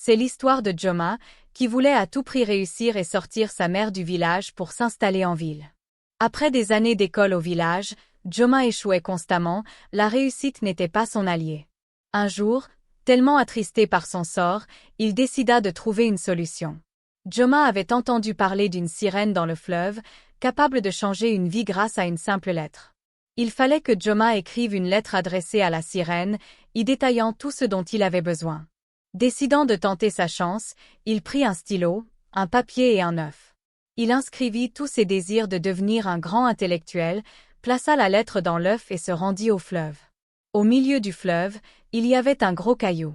C'est l'histoire de Joma, qui voulait à tout prix réussir et sortir sa mère du village pour s'installer en ville. Après des années d'école au village, Joma échouait constamment, la réussite n'était pas son allié. Un jour, tellement attristé par son sort, il décida de trouver une solution. Joma avait entendu parler d'une sirène dans le fleuve, capable de changer une vie grâce à une simple lettre. Il fallait que Joma écrive une lettre adressée à la sirène, y détaillant tout ce dont il avait besoin. Décidant de tenter sa chance, il prit un stylo, un papier et un œuf. Il inscrivit tous ses désirs de devenir un grand intellectuel, plaça la lettre dans l'œuf et se rendit au fleuve. Au milieu du fleuve, il y avait un gros caillou.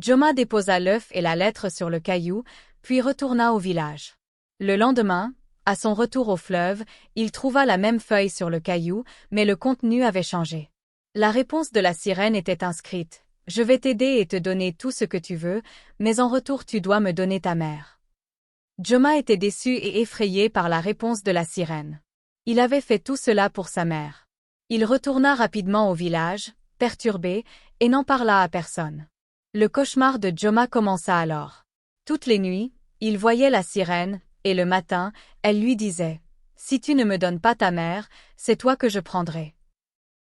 Joma déposa l'œuf et la lettre sur le caillou, puis retourna au village. Le lendemain, à son retour au fleuve, il trouva la même feuille sur le caillou, mais le contenu avait changé. La réponse de la sirène était inscrite. « Je vais t'aider et te donner tout ce que tu veux, mais en retour tu dois me donner ta mère. » Joma était déçu et effrayé par la réponse de la sirène. Il avait fait tout cela pour sa mère. Il retourna rapidement au village, perturbé, et n'en parla à personne. Le cauchemar de Joma commença alors. Toutes les nuits, il voyait la sirène, et le matin, elle lui disait « Si tu ne me donnes pas ta mère, c'est toi que je prendrai. »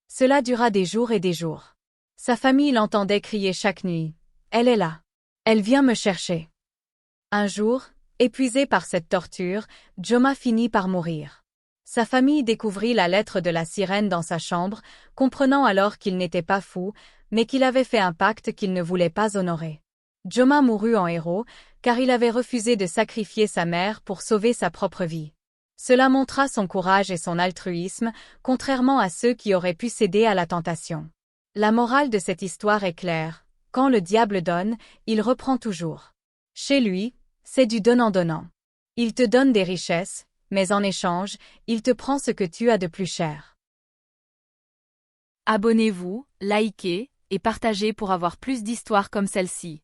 Cela dura des jours et des jours. Sa famille l'entendait crier chaque nuit « Elle est là. Elle vient me chercher. » Un jour, épuisé par cette torture, Joma finit par mourir. Sa famille découvrit la lettre de la sirène dans sa chambre, comprenant alors qu'il n'était pas fou, mais qu'il avait fait un pacte qu'il ne voulait pas honorer. Joma mourut en héros, car il avait refusé de sacrifier sa mère pour sauver sa propre vie. Cela montra son courage et son altruisme, contrairement à ceux qui auraient pu céder à la tentation. La morale de cette histoire est claire. Quand le diable donne, il reprend toujours. Chez lui, c'est du donnant-donnant. Il te donne des richesses, mais en échange, il te prend ce que tu as de plus cher. Abonnez-vous, likez et partagez pour avoir plus d'histoires comme celle-ci.